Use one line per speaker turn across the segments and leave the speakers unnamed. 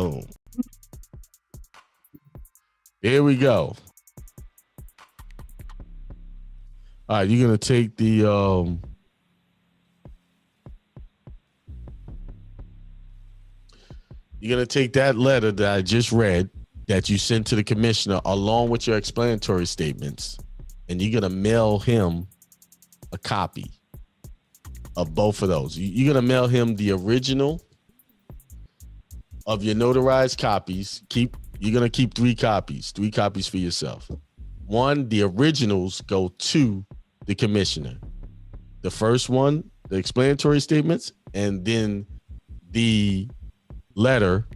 Boom. Here we go. All right, you're gonna take the you're gonna take that letter that I just read that you sent to the commissioner along with your explanatory statements, and you're gonna mail him a copy of both of those. You're gonna mail him the original of your notarized copies. You're gonna keep 3 copies for yourself. One, the originals go to the commissioner. The first one, the explanatory statements, and then the letter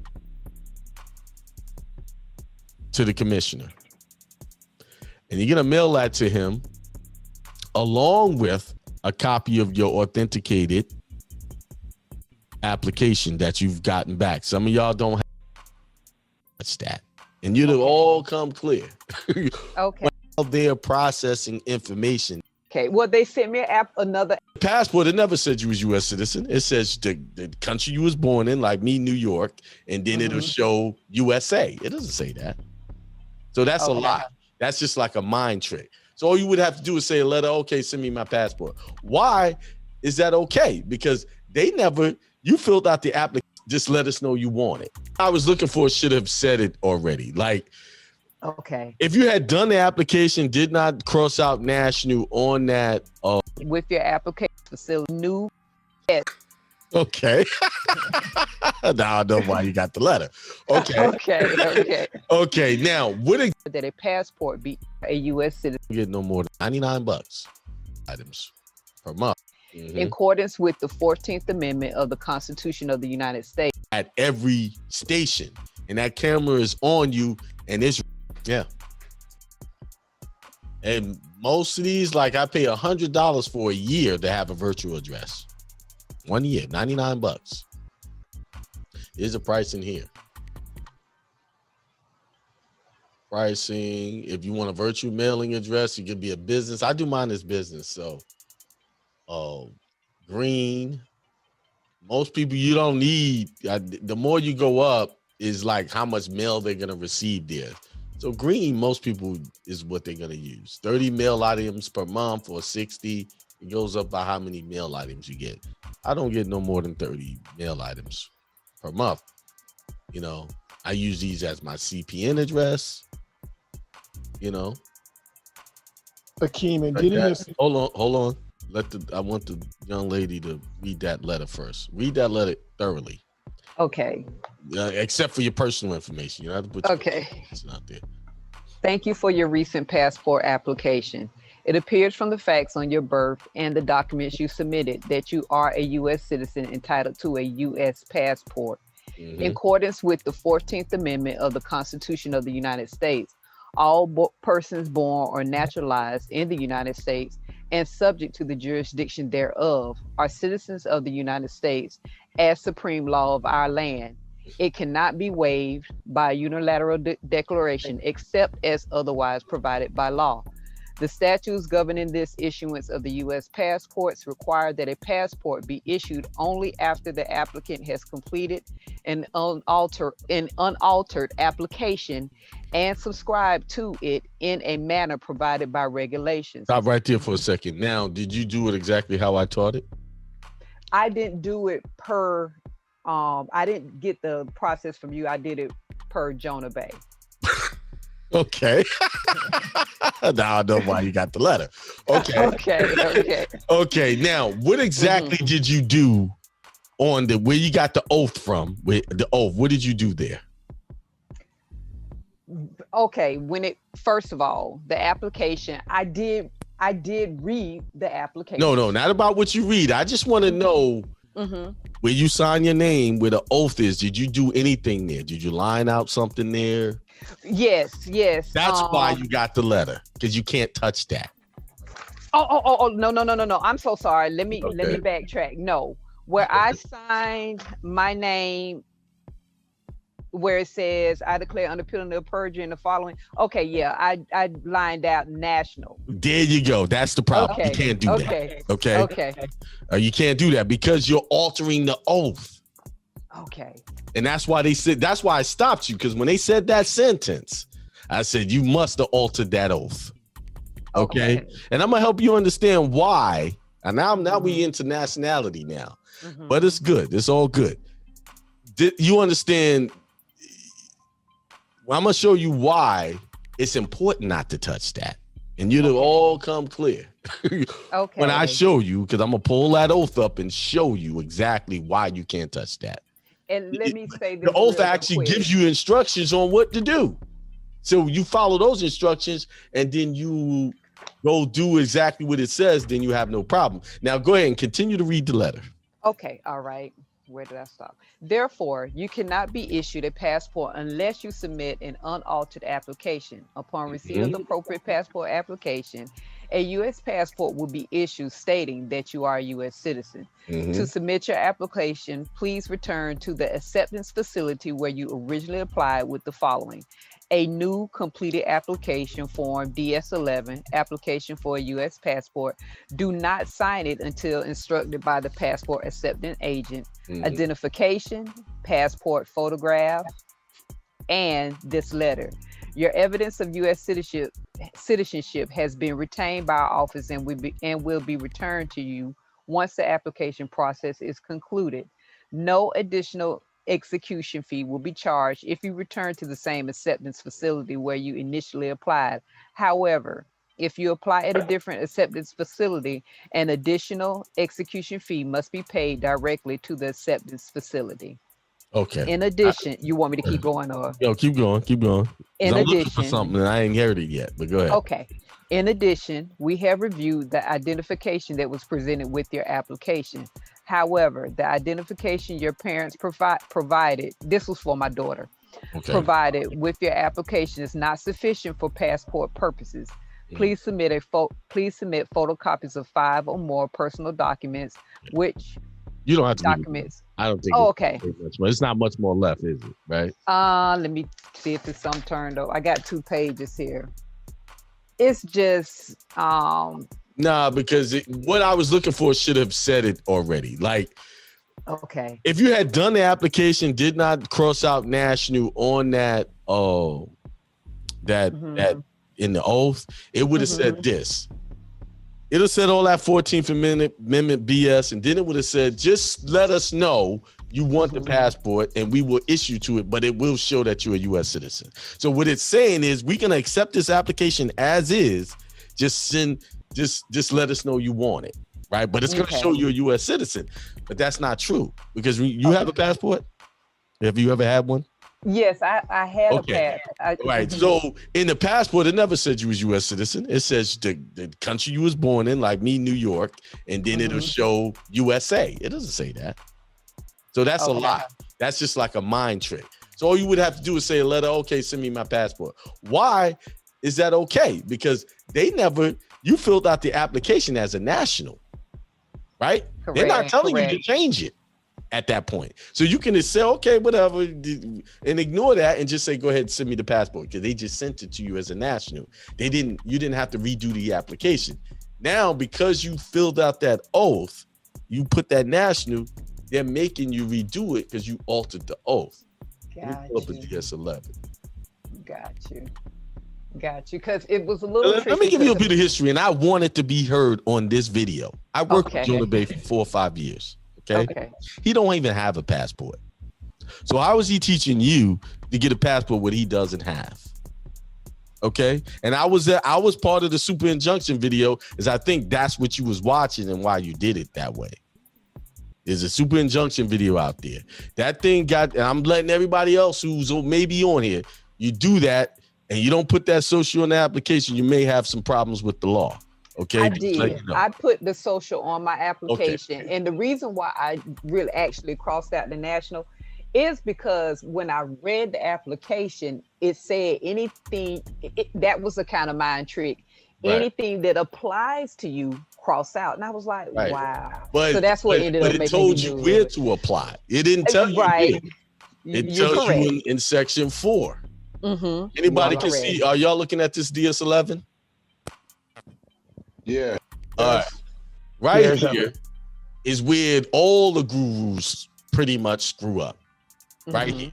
to the commissioner. And you're gonna mail that to him along with a copy of your authenticated application that you've gotten back. Some of y'all don't have that, and you'll all come clear.
Okay.
While they're processing information.
Okay. Well, they sent me another
passport. It never said you was U.S. citizen. It says the country you was born in, like me, New York, and then it'll show USA. It doesn't say that. So that's a lie. That's just like a mind trick. So all you would have to do is say a letter, okay, send me my passport. Why is that okay? Because you filled out the application, just let us know you want it. I was looking for should have said it already. Like,
okay.
If you had done the application, did not cross out national on that.
With your application facility, new. Yes.
Okay. Now I know why you got the letter. Okay. Okay. Now,
that a passport be a U.S. citizen?
You get no more than $99 items per month. Mm-hmm.
In accordance with the 14th Amendment of the Constitution of the United States.
At every station, and that camera is on you, and and most of these, like I pay $100 for a year to have a virtual address. 1 year, $99. There's a price in here. Pricing, if you want a virtual mailing address, it could be a business. I do mine as business, so green. Most people you don't need. The more you go up is like how much mail they're gonna receive there. So green, most people is what they're gonna use. 30 mail items per month or 60. It goes up by how many mail items you get. I don't get no more than 30 mail items per month. You know, I use these as my CPN address. You know.
Akeem, and getting this.
Hold on. I want the young lady to read that letter first. Read that letter thoroughly.
Okay.
Except for your personal information. You don't have to put your information out there.
Thank you for your recent passport application. It appears from the facts on your birth and the documents you submitted that you are a U.S. citizen entitled to a U.S. passport. Mm-hmm. In accordance with the 14th Amendment of the Constitution of the United States, all persons born or naturalized in the United States and subject to the jurisdiction thereof are citizens of the United States as supreme law of our land. It cannot be waived by unilateral declaration except as otherwise provided by law. The statutes governing this issuance of the U.S. passports require that a passport be issued only after the applicant has completed an unaltered application and subscribed to it in a manner provided by regulations.
Stop right there for a second. Now, did you do it exactly how I taught it?
I didn't do it per, I didn't get the process from you. I did it per Jonah Bay.
Okay. Now I know why you got the letter. Okay. Okay. Now, what exactly did you do on where you got the oath from? The oath, what did you do there?
Okay. First of all, the application, I did read the application.
No, not about what you read. I just want to know where you sign your name, where the oath is. Did you do anything there? Did you line out something there?
Yes.
That's why you got the letter, because you can't touch that.
Oh, no. I'm so sorry. Let me backtrack. No, where I signed my name, where it says, I declare under penalty of perjury in the following. Okay, yeah, I lined out national.
There you go. That's the problem.
Okay.
You can't do that. Okay. You can't do that because you're altering the oath.
Okay.
And that's why that's why I stopped you, because when they said that sentence, I said, you must have altered that oath. Okay. And I'm gonna help you understand why. And now we into nationality now. But it's good. It's all good. You understand? Well, I'm gonna show you why it's important not to touch that. And you'll all come clear. When I show you, because I'm gonna pull that oath up and show you exactly why you can't touch that.
And let me say this.
The oath actually gives you instructions on what to do. So you follow those instructions and then you go do exactly what it says, then you have no problem. Now go ahead and continue to read the letter.
Okay, all right. Where did I stop? Therefore, you cannot be issued a passport unless you submit an unaltered application. Upon receipt of the appropriate passport application, a U.S. passport will be issued stating that you are a U.S. citizen. To submit your application, please return to the acceptance facility where you originally applied with the following: a new completed application form DS-11, application for a U.S. passport. Do not sign it until instructed by the passport accepting agent. Identification, passport photograph, and this letter. Your evidence of U.S. citizenship has been retained by our office and will be returned to you once the application process is concluded. No additional execution fee will be charged if you return to the same acceptance facility where you initially applied. However, if you apply at a different acceptance facility, an additional execution fee must be paid directly to the acceptance facility.
Okay.
In addition, you want me to keep going, or?
Yo, keep going.
In
I'm
addition,
looking for something and I ain't heard it yet, but go ahead.
Okay. In addition, we have reviewed the identification that was presented with your application. However, the identification your parents provided, this was for my daughter, provided with your application is not sufficient for passport purposes. Please submit photocopies of 5 or more personal documents, which
you don't have to
documents.
I don't think.
Okay.
Much, but it's not much more left, is it? Right.
Let me see if it's some turned over. I got 2 pages here. It's just
Nah, because what I was looking for should have said it already. Like,
okay,
if you had done the application, did not cross out national on that, that in the oath, it would have said this. It would have said all that 14th Amendment BS, and then it would have said, just let us know you want the passport and we will issue to it, but it will show that you're a U.S. citizen. So what it's saying is, we can accept this application as is, just let us know you want it, right? But it's going to show you're a U.S. citizen. But that's not true, because you have a passport? Have you ever had one?
Yes, I had a passport.
Right. So in the passport, it never said you was U.S. citizen. It says the country you was born in, like me, New York, and then it'll show USA. It doesn't say that. So that's a lie. That's just like a mind trick. So all you would have to do is say a letter, okay, send me my passport. Why is that okay? Because you filled out the application as a national, right?
Correct,
They're not telling you to change it at that point. So you can just say, okay, whatever, and ignore that and just say, go ahead and send me the passport, because they just sent it to you as a national. You didn't have to redo the application. Now, because you filled out that oath, you put that national, they're making you redo it because you altered the oath.
Got
you. Up at DS-11.
Got you. Because it was a little
Let me give you a bit of history, and I want it to be heard on this video. I worked with Jonah Bay for 4 or 5 years. Okay. He don't even have a passport. So how is he teaching you to get a passport what he doesn't have? Okay. And I was part of the super injunction video, is I think that's what you was watching and why you did it that way. There's a super injunction video out there. That thing and I'm letting everybody else who's maybe on here, you do that and you don't put that social on the application, you may have some problems with the law. Okay.
I did. I put the social on my application. And the reason why I really actually crossed out the national is because when I read the application, it said anything, that was a kind of mind trick. Right. Anything that applies to you, cross out. And I was like, wow. So that's what ended up making me do it.
But it told you where to apply. It didn't tell you where. It tells you in section 4. Anybody can see. Are y'all looking at this DS-11?
Yeah.
All right. Right here is where all the gurus pretty much screw up. right here.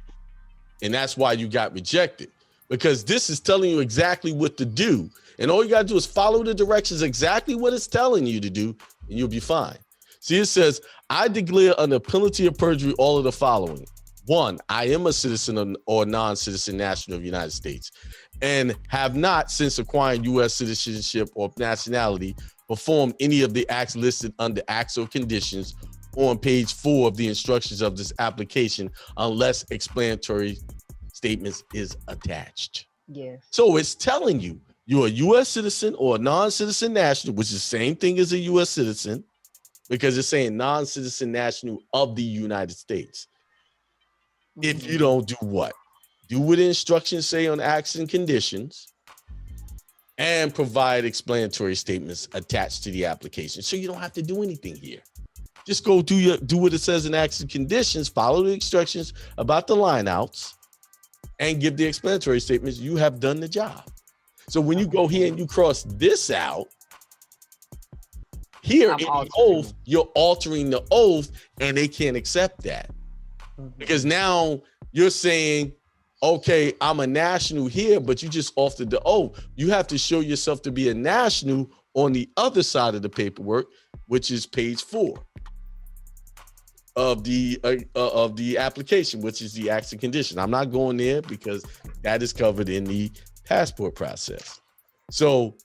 And that's why you got rejected, because this is telling you exactly what to do. And all you got to do is follow the directions, exactly what it's telling you to do, and you'll be fine. See, it says, I declare under penalty of perjury all of the following. 1, I am a citizen or non-citizen national of the United States and have not, since acquiring U.S. citizenship or nationality, performed any of the acts listed under acts or conditions on page 4 of the instructions of this application unless explanatory statements is attached.
Yes.
So it's telling you you're a U.S. citizen or a non-citizen national, which is the same thing as a U.S. citizen, because it's saying non-citizen national of the United States. If you don't do what? Do what the instructions say on acts and conditions and provide explanatory statements attached to the application. So you don't have to do anything here. Just go do what it says in acts and conditions, follow the instructions about the lineouts, and give the explanatory statements. You have done the job. So when you go here and you cross this out, here in the oath, you're altering the oath, and they can't accept that. Because now you're saying, okay, I'm a national here, but you just altered the oath. You have to show yourself to be a national on the other side of the paperwork, which is page 4 of the application, which is the acts and condition. I'm not going there because that is covered in the passport process. So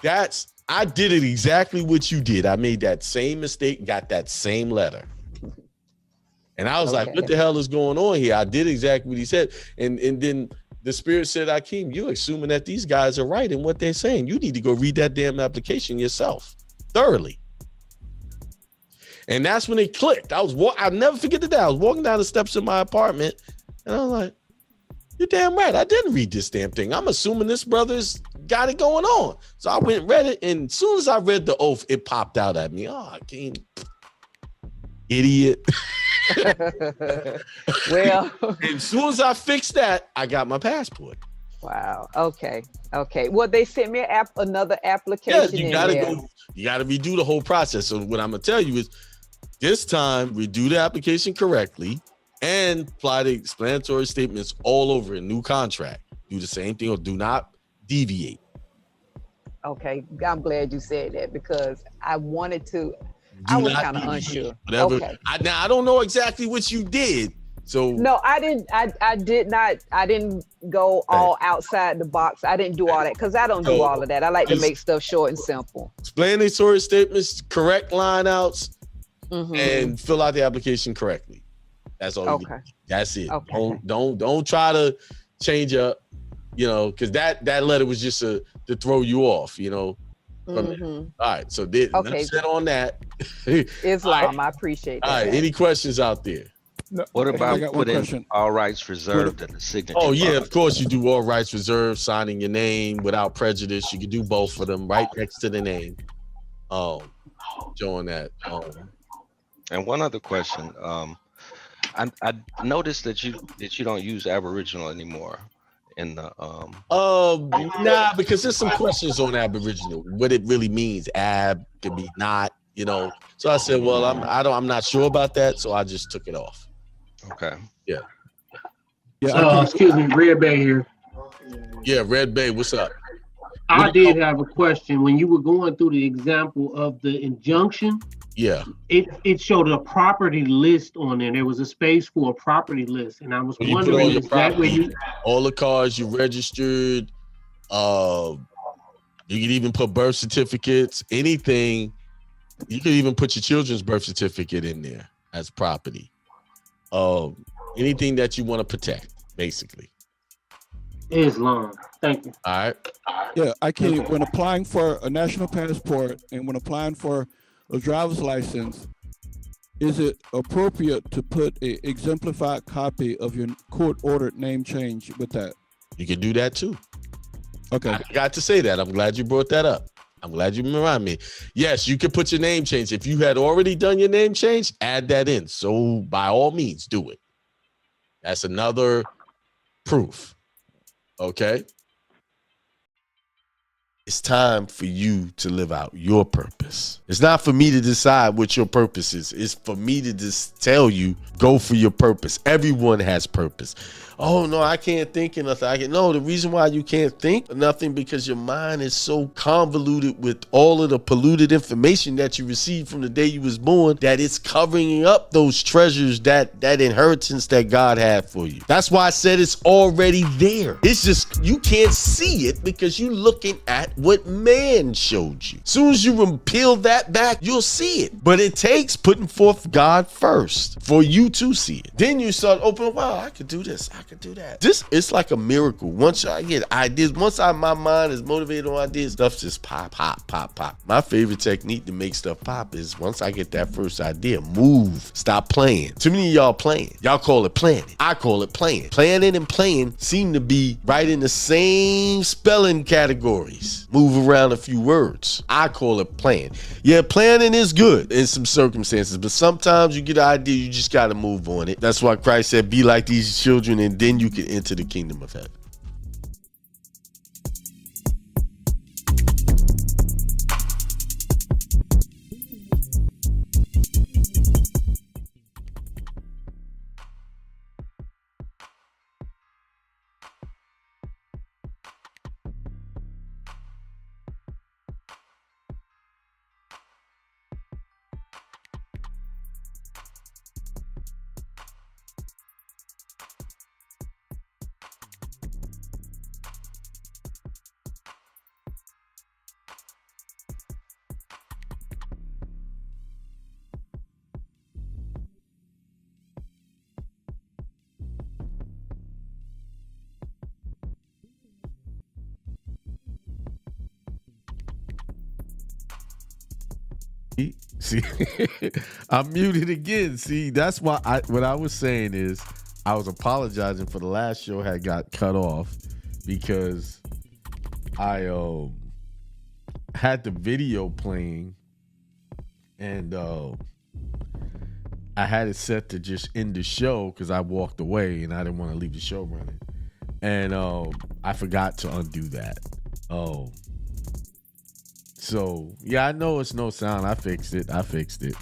I did it exactly what you did. I made that same mistake, got that same letter. And I was like, what the hell is going on here? I did exactly what he said. And then the Spirit said, Akeem, you're assuming that these guys are right in what they're saying. You need to go read that damn application yourself thoroughly. And that's when it clicked. I'll never forget the day. I was walking down the steps of my apartment, and I was like, you're damn right. I didn't read this damn thing. I'm assuming this brother's got it going on. So I went and read it, and as soon as I read the oath, it popped out at me. Oh, Akeem, idiot.
Well,
as soon as I fixed that, I got my passport.
Wow. Okay. Well, they sent me another application.
Yeah, you gotta go. You gotta redo the whole process. So what I'm gonna tell you is, this time redo the application correctly and apply the explanatory statements all over a new contract. Do the same thing or do not deviate.
Okay, I'm glad you said that because I wanted to. I was kind of unsure.
Whatever.
Okay.
Now I don't know exactly what you did. So
no, I didn't. I did not. I didn't go all outside the box. I didn't do all that because I don't do all of that. I like to make stuff short and simple.
Explanatory statements, correct lineouts, and fill out the application correctly. That's all. You need. That's it. Okay. Don't try to change up. Because that letter was just to throw you off. All right. So that's it on that.
Islam, I appreciate that.
All right. Any questions out there?
No, what about putting all rights reserved in the signature?
Oh, yeah, of course you do all rights reserved, signing your name without prejudice. You can do both of them right next to the name. Showing that.
And one other question. I noticed that you don't use Aboriginal anymore in the
nah, because there's some questions on Aboriginal, what it really means. Ab could be not, So I said, well, I'm not sure about that, so I just took it off.
Okay.
Yeah.
Excuse me, Red Bay here.
Yeah, Red Bay, what's up?
I did have a question. When you were going through the example of the injunction, it showed a property list on there. There was a space for a property list, and I was wondering, is that where
all the cars you registered? You could even put birth certificates, anything. You could even put your children's birth certificate in there as property. Anything that you want to protect, basically.
Islam. Thank you.
All right.
Yeah, when applying for a national passport and when applying for a driver's license, is it appropriate to put an exemplified copy of your court-ordered name change with that?
You can do that too.
Okay.
I got to say that. I'm glad you brought that up. I'm glad you remind me. Yes, you can put your name change. If you had already done your name change, add that in. So by all means, do it. That's another proof. Okay. It's time for you to live out your purpose. It's not for me to decide what your purpose is. It's for me to just tell you, go for your purpose. Everyone has purpose. Oh, no, I can't think of nothing. No, the reason why you can't think of nothing because your mind is so convoluted with all of the polluted information that you received from the day you was born that it's covering up those treasures, that inheritance that God had for you. That's why I said it's already there. It's just you can't see it because you're looking at what man showed you. Soon as you peel that back, you'll see it. But it takes putting forth God first for you to see it. Then you start opening, wow, I could do this. I could do that. It's like a miracle. Once I get ideas, my mind is motivated on ideas, stuff just pop. My favorite technique to make stuff pop is once I get that first idea, move, stop playing. Too many of y'all playing. Y'all call it planning. I call it playing. Planning and playing seem to be right in the same spelling categories. Move around a few words. I call it playing. Yeah, planning is good in some circumstances, but sometimes you get an idea, you just got to move on it. That's why Christ said, be like these children, and then you can enter the kingdom of heaven. See, I'm muted again. See, that's why what I was saying is I was apologizing for the last show had got cut off because I had the video playing and I had it set to just end the show because I walked away and I didn't want to leave the show running. And I forgot to undo that. So, yeah, I know it's no sound. I fixed it. YouTube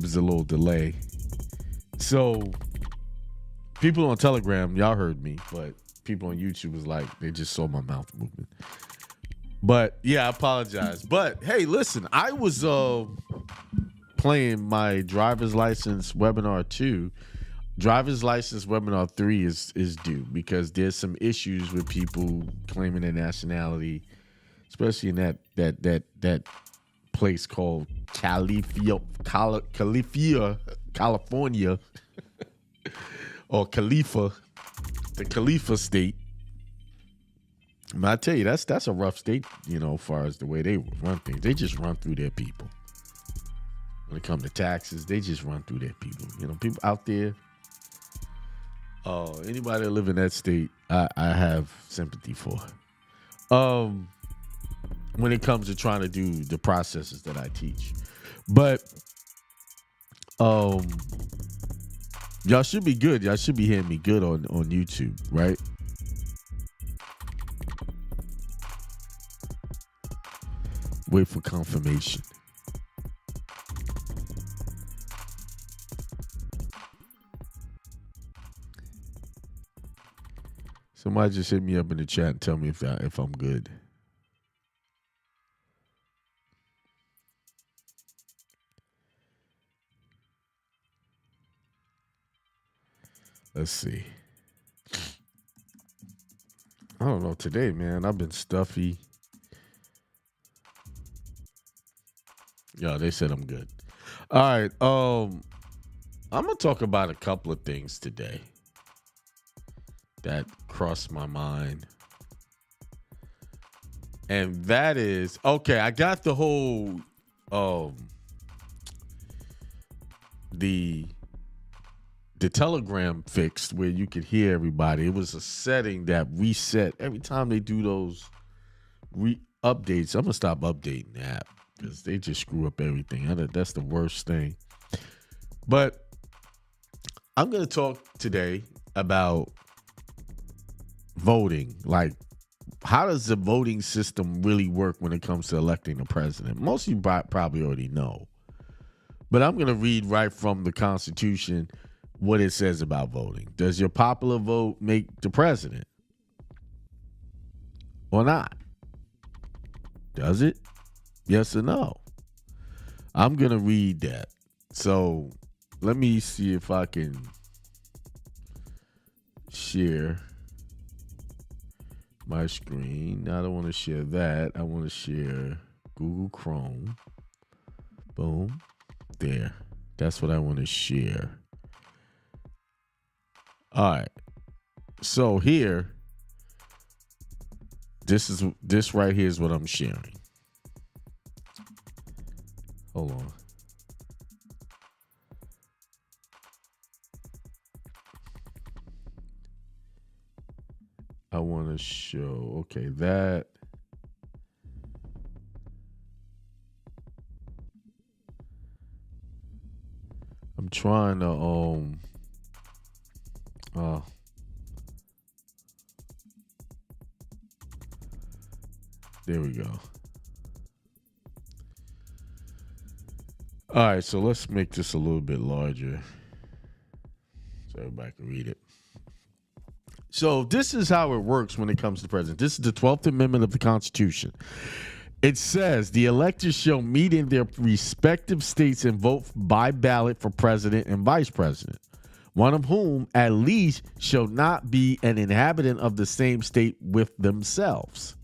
is a little delay. So, people on Telegram, y'all heard me, but people on YouTube was like, they just saw my mouth movement. But, yeah, I apologize. But, hey, listen, I was playing my driver's license webinar 2. Driver's license webinar 3 is due because there's some issues with people claiming their nationality, especially in that place called California, or Khalifa, the Khalifa state. And I tell you, that's a rough state, as far as the way they run things. They just run through their people. When it comes to taxes, they just run through their people. People out there. Anybody that live in that state, I have sympathy for. When it comes to trying to do the processes that I teach. But y'all should be good. Y'all should be hearing me good on YouTube, right? Wait for confirmation. Somebody just hit me up in the chat and tell me if I'm good. Let's see. I don't know today, man. I've been stuffy. Yeah, they said I'm good. All right. I'm gonna talk about a couple of things today that crossed my mind. And that is, okay, I got the whole the Telegram fixed where you could hear everybody. It was a setting that reset every time they do those updates. I'm gonna stop updating the app because they just screw up everything. That's the worst thing. But I'm gonna talk today about voting, like how does the voting system really work when it comes to electing the president? Most of you probably already know. But I'm going to read right from the Constitution what it says about voting. Does your popular vote make the president or not? Does it? Yes or no? I'm going to read that. So let me see if I can share my screen. I don't want to share that. I want to share Google Chrome. Boom. There. That's what I want to share. All right. So here, this right here is what I'm sharing. Hold on. I want to show, okay, that. I'm trying to, there we go. All right, so let's make this a little bit larger so everybody can read it. So this is how it works when it comes to the president. This is the 12th Amendment of the Constitution. It says the electors shall meet in their respective states and vote by ballot for president and vice president, one of whom at least shall not be an inhabitant of the same state with themselves.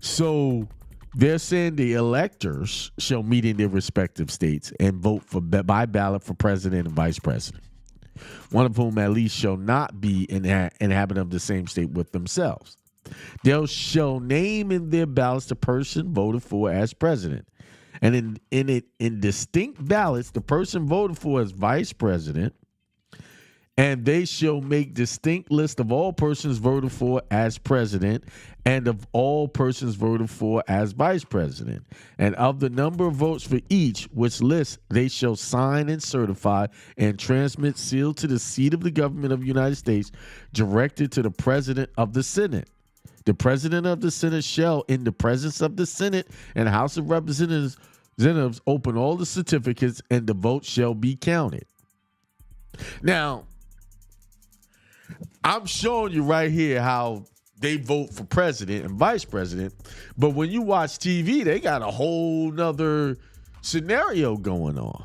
So they're saying the electors shall meet in their respective states and vote by ballot for president and vice president, one of whom at least shall not be an inhabitant of the same state with themselves. They shall name in their ballots the person voted for as president, and in distinct ballots the person voted for as vice president, and they shall make distinct list of all persons voted for as president and of all persons voted for as vice president, and of the number of votes for each, which list they shall sign and certify and transmit sealed to the seat of the government of the United States, directed to the president of the Senate. The president of the Senate shall, in the presence of the Senate and House of Representatives, open all the certificates, and the vote shall be counted. Now, I'm showing you right here how they vote for president and vice president, but when you watch TV, they got a whole nother scenario going on.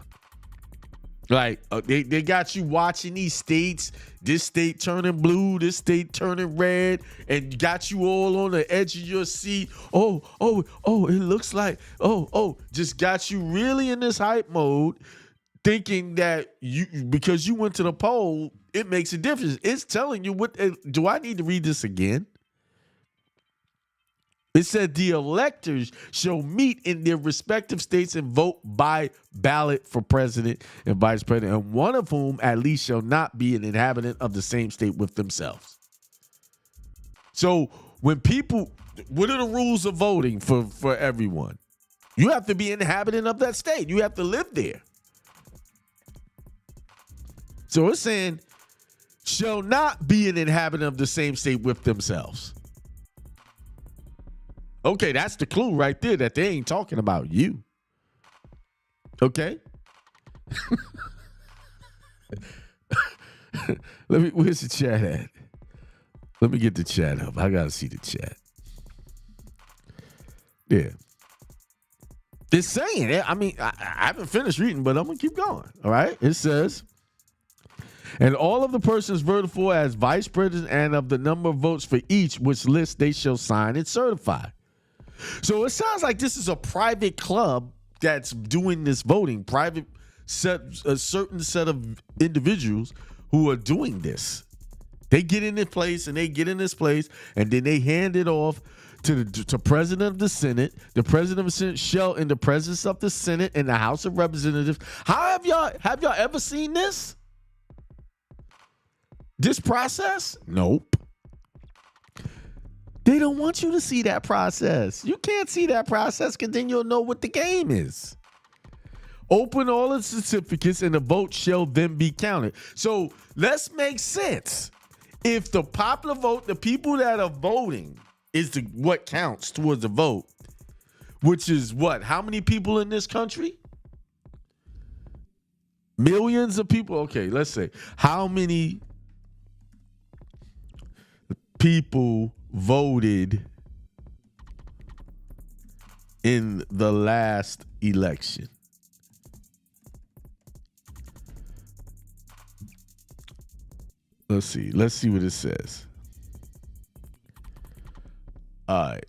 Like they got you watching these states, this state turning blue, this state turning red, and got you all on the edge of your seat. Oh, it looks like, just got you really in this hype mode, thinking that because you went to the poll, it makes a difference. It's telling you do I need to read this again? It said the electors shall meet in their respective states and vote by ballot for president and vice president, and one of whom at least shall not be an inhabitant of the same state with themselves. So when people, what are the rules of voting for everyone? You have to be an inhabitant of that state. You have to live there. So it's saying shall not be an inhabitant of the same state with themselves. Okay, that's the clue right there that they ain't talking about you. Okay? Where's the chat at? Let me get the chat up. I gotta see the chat. Yeah. It's saying, I haven't finished reading, but I'm gonna keep going. All right? It says, and all of the persons voted for as vice president and of the number of votes for each, which list they shall sign and certify. So it sounds like this is a private club that's doing this voting, a certain set of individuals who are doing this. They get in this place and then they hand it off to the president of the Senate. The president of the Senate shall, in the presence of the Senate and the House of Representatives. How have y'all ever seen this? This process? Nope. They don't want you to see that process. You can't see that process because then you'll know what the game is. Open all the certificates and the vote shall then be counted. So let's make sense. If the popular vote, the people that are voting is what counts towards the vote, which is what? How many people in this country? Millions of people. Okay, let's say how many people voted in the last election? Let's see what it says. All right.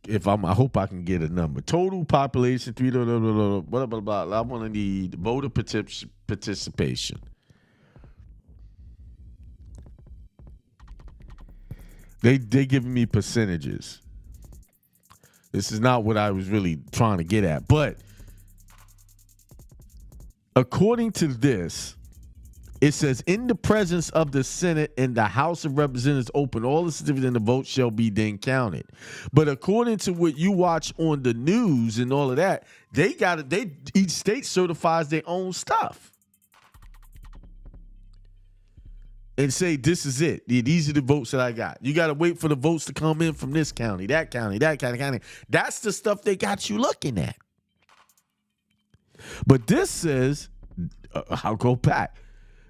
I hope I can get a number. Total population, blah, blah, blah. I want to need voter participation. They giving me percentages. This is not what I was really trying to get at. But according to this, it says, in the presence of the Senate and the House of Representatives open, all the certificates and the vote shall be then counted. But according to what you watch on the news and all of that, each state certifies their own stuff. And say, this is it. These are the votes that I got. You got to wait for the votes to come in from this county, that county, that county. That's the stuff they got you looking at. But this says, I'll go back.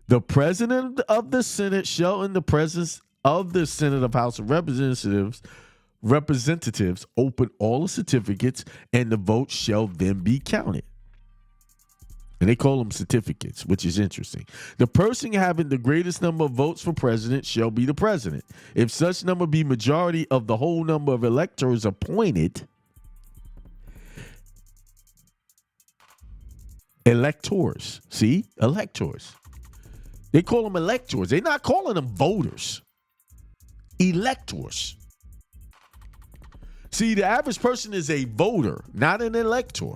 The president of the Senate shall, in the presence of the Senate of House of Representatives, open all the certificates, and the votes shall then be counted. And they call them certificates, which is interesting. The person having the greatest number of votes for president shall be the president. If such number be majority of the whole number of electors appointed, electors. They call them electors. They're not calling them voters. Electors. See, the average person is a voter, not an elector.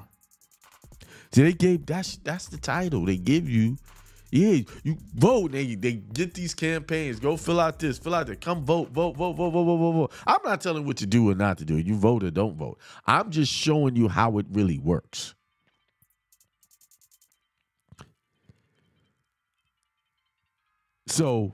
See, that's the title they give you. Yeah, you vote. They get these campaigns. Go fill out this, fill out that. Come vote. I'm not telling what to do or not to do. You vote or don't vote. I'm just showing you how it really works. So,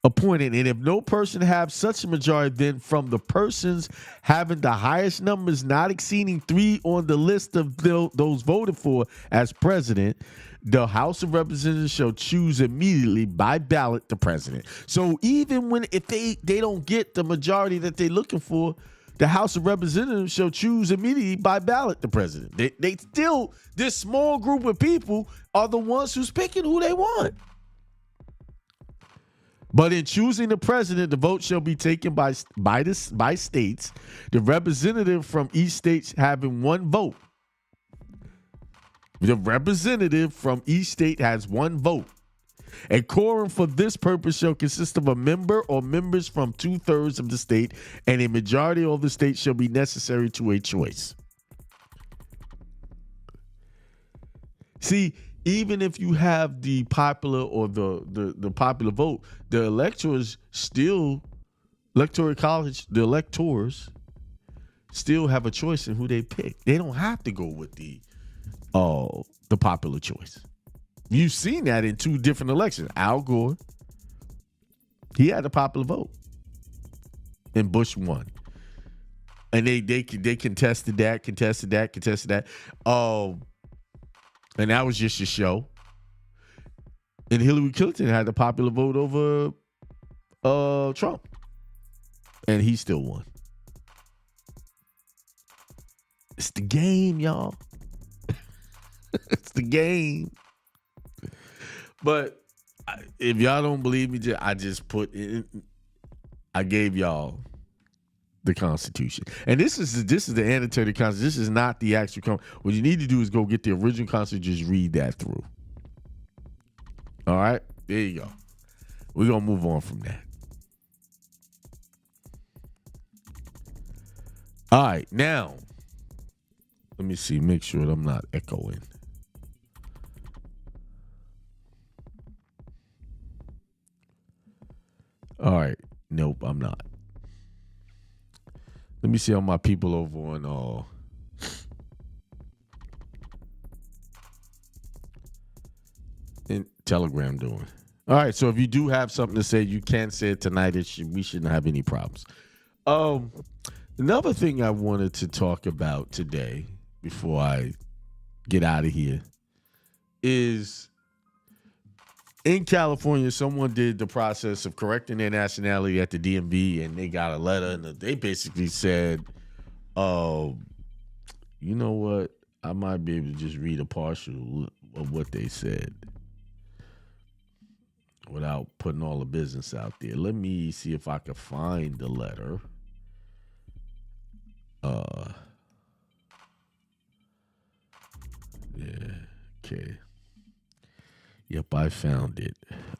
appointed, and if no person have such a majority, then from the persons having the highest numbers not exceeding 3 on the list of those voted for as president, the House of Representatives shall choose immediately by ballot the president. So even if they don't get the majority that they're looking for, the House of Representatives shall choose immediately by ballot the president. They still, this small group of people are the ones who's picking who they want. But in choosing the president, the vote shall be taken by states, the representative from each state having one vote. The representative from each state has one vote. A quorum for this purpose shall consist of a member or members from 2/3 of the state, and a majority of the state shall be necessary to a choice. See, even if you have the popular or the popular vote, the electors still, electoral college, the electors still have a choice in who they pick. They don't have to go with the popular choice. You've seen that in 2 different elections. Al Gore, he had a popular vote, and Bush won. And they contested that. And that was just a show. And Hillary Clinton had the popular vote over Trump. And he still won. It's the game, y'all. It's the game. But if y'all don't believe me, I gave y'all the Constitution. And this is the annotated Constitution. This is not the actual Constitution. What you need to do is go get the original Constitution, just read that through. All right? There you go. We're going to move on from that. All right, now, let me see, make sure that I'm not echoing. All right, nope, I'm not. Let me see how my people over on in Telegram doing. All right, so if you do have something to say, you can say it tonight. We shouldn't have any problems. Another thing I wanted to talk about today before I get out of here is in California, someone did the process of correcting their nationality at the DMV, and they got a letter, and they basically said, you know what? I might be able to just read a partial of what they said without putting all the business out there. Let me see if I can find the letter. Yeah, okay. Yep, I found it.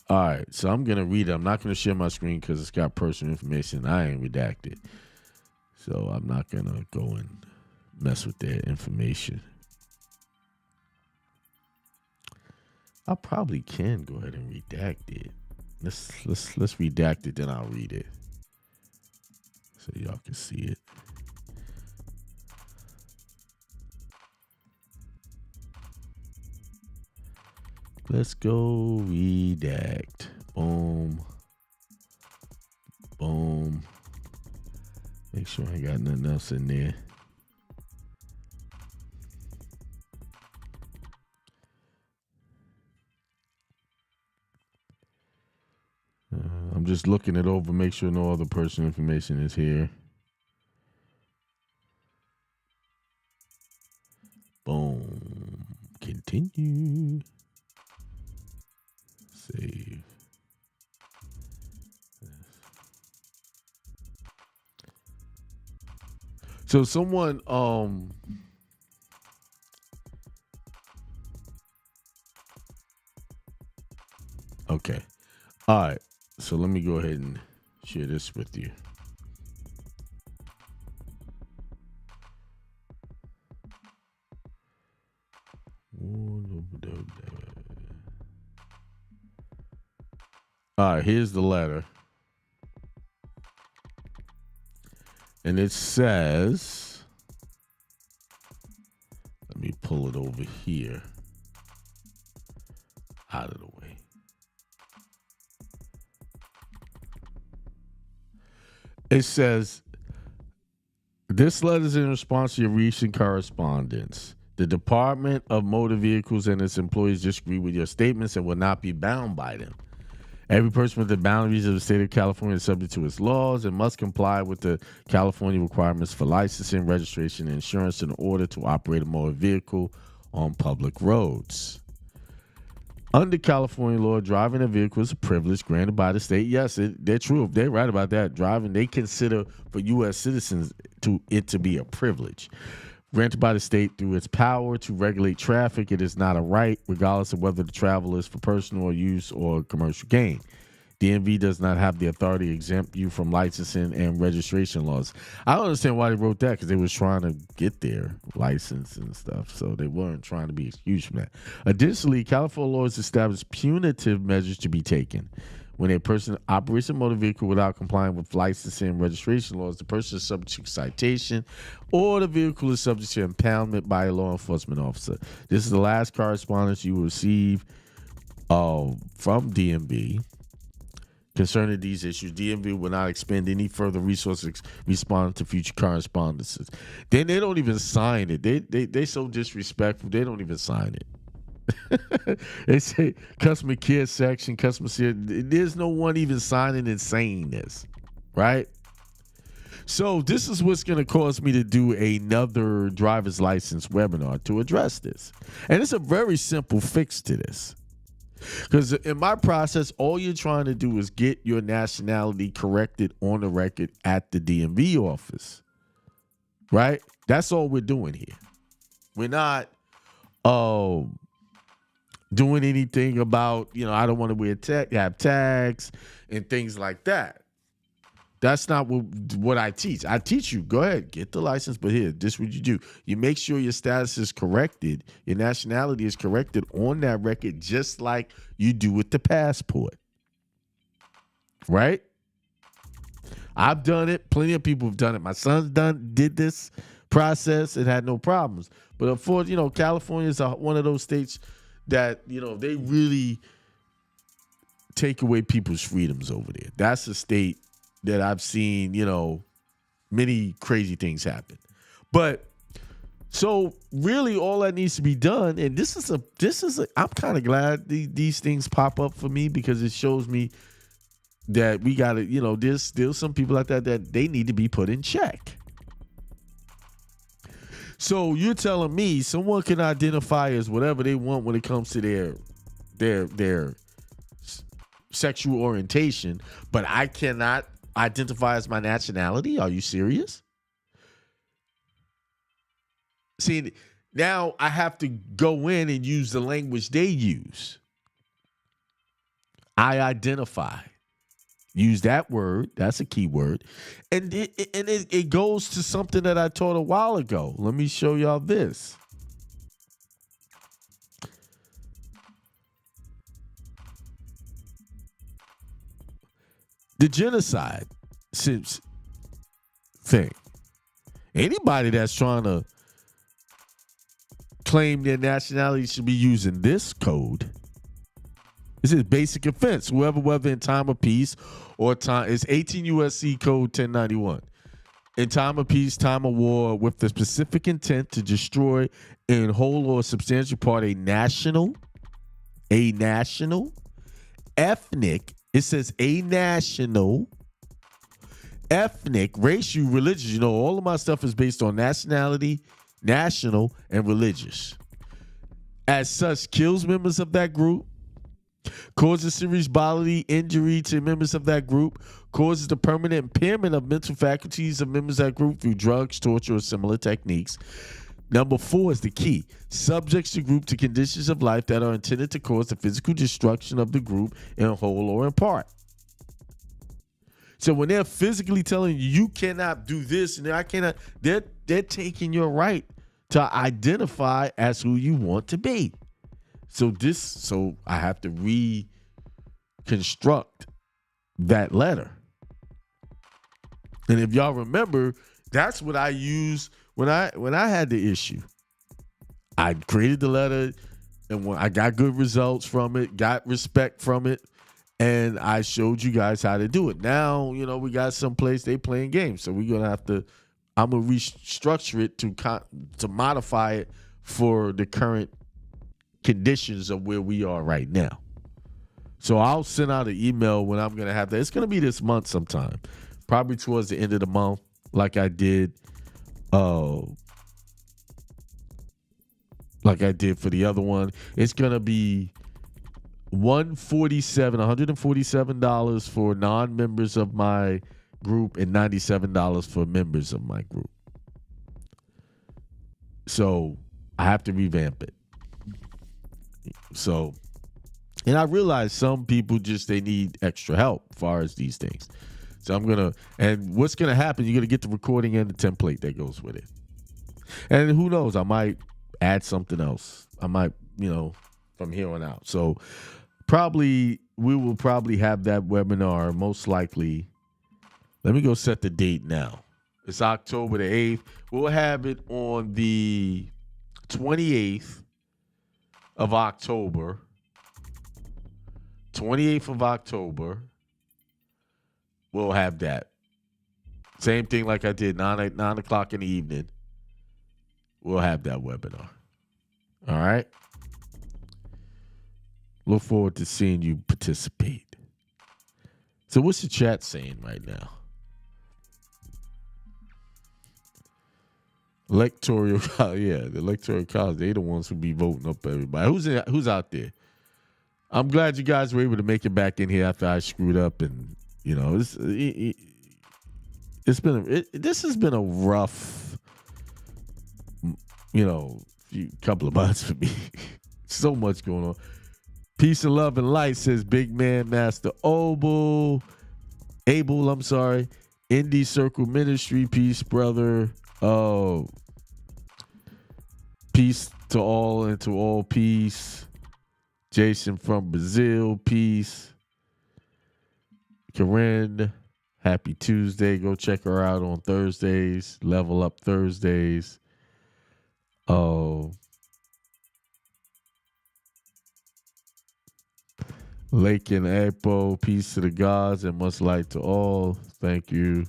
All right, so I'm going to read it. I'm not going to share my screen because it's got personal information. I ain't redacted. So I'm not going to go and mess with their information. I probably can go ahead and redact it. Let's redact it, then I'll read it. So y'all can see it. Let's go redact. Boom. Boom. Make sure I got nothing else in there. I'm just looking it over, make sure no other personal information is here. Boom. Continue. Save. So someone okay. All right. So let me go ahead and share this with you. All right, here's the letter. And it says, let me pull it over here out of the way. It says, this letter is in response to your recent correspondence. The Department of Motor Vehicles and its employees disagree with your statements and will not be bound by them. Every person within the boundaries of the state of California is subject to its laws and must comply with the California requirements for licensing, registration, and insurance in order to operate a motor vehicle on public roads. Under California law, driving a vehicle is a privilege granted by the state. Yes, they're true. They're right about that. Driving, they consider for U.S. citizens to be a privilege. Granted by the state through its power to regulate traffic, it is not a right, regardless of whether the travel is for personal use or commercial gain. DMV does not have the authority to exempt you from licensing and registration laws. I don't understand why they wrote that, because they was trying to get their license and stuff, so they weren't trying to be excused from that. Additionally, California laws establish punitive measures to be taken. When a person operates a motor vehicle without complying with licensing and registration laws, the person is subject to citation or the vehicle is subject to impoundment by a law enforcement officer. This is the last correspondence you will receive from DMV concerning these issues. DMV will not expend any further resources responding to future correspondences. Then they don't even sign it. They so disrespectful, they don't even sign it. They say customer care section, customer care. There's no one even signing and saying this, right? So this is what's going to cause me to do another driver's license webinar to address this. And it's a very simple fix to this. Because in my process, all you're trying to do is get your nationality corrected on the record at the DMV office, right? That's all we're doing here. We're not doing anything about, I don't want to wear have tags and things like that. That's not what I teach. I teach you, go ahead, get the license, but here, this is what you do. You make sure your status is corrected, your nationality is corrected on that record, just like you do with the passport. Right? I've done it. Plenty of people have done it. My son's did this process and had no problems. But unfortunately, California is one of those states that, they really take away people's freedoms over there. That's a state that I've seen, many crazy things happen. But so really all that needs to be done, and this is I'm kind of glad these things pop up for me, because it shows me that we got to, there's still some people like that they need to be put in check. So you're telling me someone can identify as whatever they want when it comes to their sexual orientation, but I cannot identify as my nationality? Are you serious? See, now I have to go in and use the language they use. I identify. Use that word. That's a key word. And it goes to something that I taught a while ago. Let me show y'all this. The genocide thing. Anybody that's trying to claim their nationality should be using this code. This is basic offense. Whoever, whether in time of peace or time, it's 18 USC code 1091. In time of peace, time of war, with the specific intent to destroy in whole or substantial part a national, ethnic, it says a national, ethnic, racial, religious. All of my stuff is based on nationality, national, and religious. As such, kills members of that group, causes serious bodily injury to members of that group, causes the permanent impairment of mental faculties of members of that group through drugs, torture, or similar techniques. Number 4 is the key. Subjects the group to conditions of life that are intended to cause the physical destruction of the group in whole or in part. So when they're physically telling you, you cannot do this and I cannot, they're taking your right to identify as who you want to be. So I have to reconstruct that letter. And if y'all remember, that's what I used when I had the issue. I created the letter, and when I got good results from it, got respect from it, and I showed you guys how to do it. Now, we got some place they playing games, so I'm gonna restructure it to modify it for the current conditions of where we are right now. So I'll send out an email when I'm going to have that. It's going to be this month sometime, probably towards the end of the month, like I did for the other one. It's going to be $147 for non-members of my group and $97 for members of my group. So I have to revamp it. So, and I realize some people they need extra help as far as these things. So and what's going to happen, you're going to get the recording and the template that goes with it. And who knows, I might add something else. I might, from here on out. So we will probably have that webinar most likely. Let me go set the date now. It's October the 8th. We'll have it on the 28th of October. 28th of October. We'll have that. Same thing like I did 9 o'clock in the evening. We'll have that webinar. All right. Look forward to seeing you participate. So what's the chat saying right now? Electoral, the electoral college, they the ones who be voting up everybody. Who's out there? I'm glad you guys were able to make it back in here after I screwed up, and this has been a rough, couple of months for me. So much going on. Peace and love and light, says Big Man Master Abel. I'm sorry. Indie Circle Ministry, peace, brother. Oh, peace to all and to all peace. Jason from Brazil, peace. Karen, happy Tuesday. Go check her out on Thursdays. Level Up Thursdays. Oh, Lake and April, peace to the gods and much light to all. Thank you.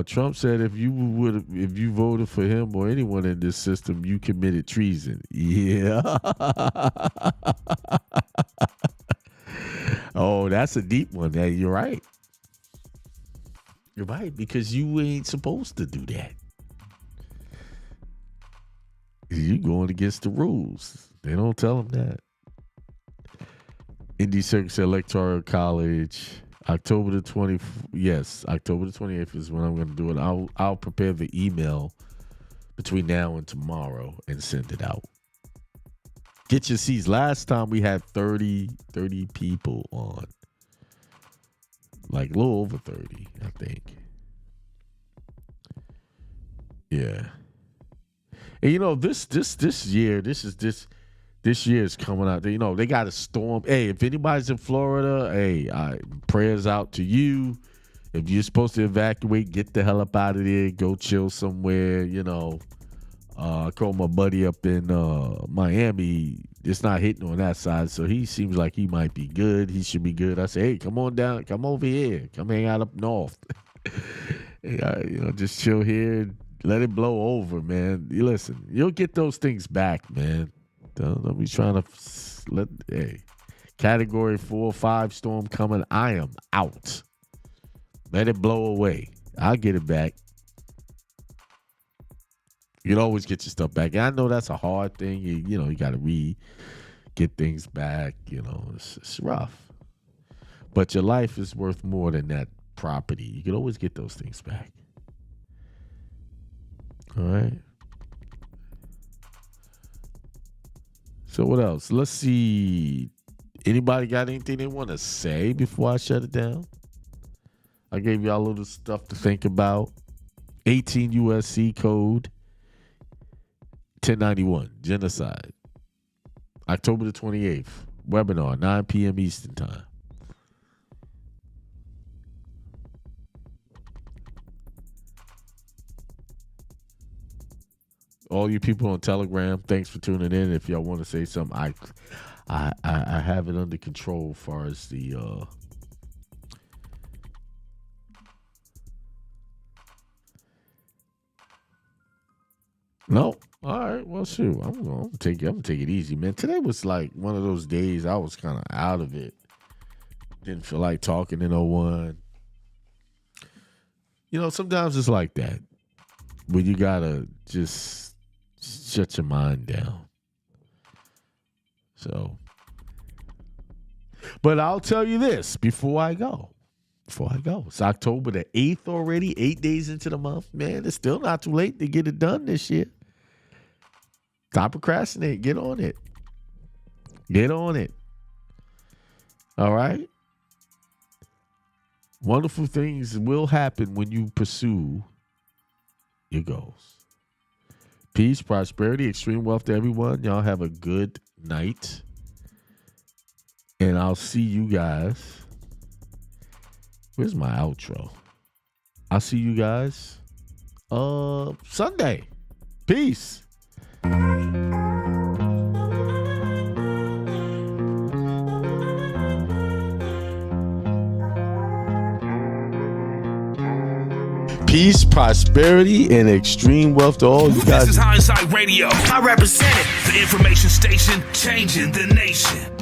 Trump said if you voted for him or anyone in this system, you committed treason. Yeah. Oh, that's a deep one. You're right. You're right, because you ain't supposed to do that. You're going against the rules. They don't tell them that. Indy Circus Electoral College, October the 20th. Yes, October the 28th is when I'm going to do it. I'll prepare the email between now and tomorrow and send it out. Get your seats. Last time we had 30 people on. Like a little over 30, I think. Yeah. And you know, this year is coming out. You know, they got a storm. Hey, if anybody's in Florida, hey, prayers out to you. If you're supposed to evacuate, get the hell up out of there. Go chill somewhere, you know. I called my buddy up in Miami. It's not hitting on that side, so he seems like he might be good. He should be good. I say, hey, come on down. Come over here. Come hang out up north. You know, just chill here. Let it blow over, man. You listen, you'll get those things back, man. Don't be trying to Category 4 or 5 storm coming. I am out. Let it blow away. I'll get it back. You can always get your stuff back. And I know that's a hard thing. You know, you got to get things back. You know, it's rough. But your life is worth more than that property. You can always get those things back. All right. So what else? Let's see. Anybody got anything they want to say before I shut it down? I gave y'all a little stuff to think about. 18 USC code 1091, genocide. October the 28th, webinar, 9 p.m. Eastern time. All you people on Telegram, thanks for tuning in. If y'all want to say something, I have it under control as far as the No. All right. Well, shoot. I'm gonna take it easy, man. Today was like one of those days I was kind of out of it. Didn't feel like talking to no one. You know, sometimes it's like that. When you gotta just shut your mind down. So, but I'll tell you this before I go. It's October the 8th already, 8 days into the month. Man, it's still not too late to get it done this year. Stop procrastinating. Get on it. All right? Wonderful things will happen when you pursue your goals. Peace, prosperity, extreme wealth to everyone. Y'all have a good night. And I'll see you guys. Where's my outro? I'll see you guys Sunday. Peace. Peace, prosperity, and extreme wealth to all you guys.
This is Hindsight Radio. I represent it. The information station changing the nation.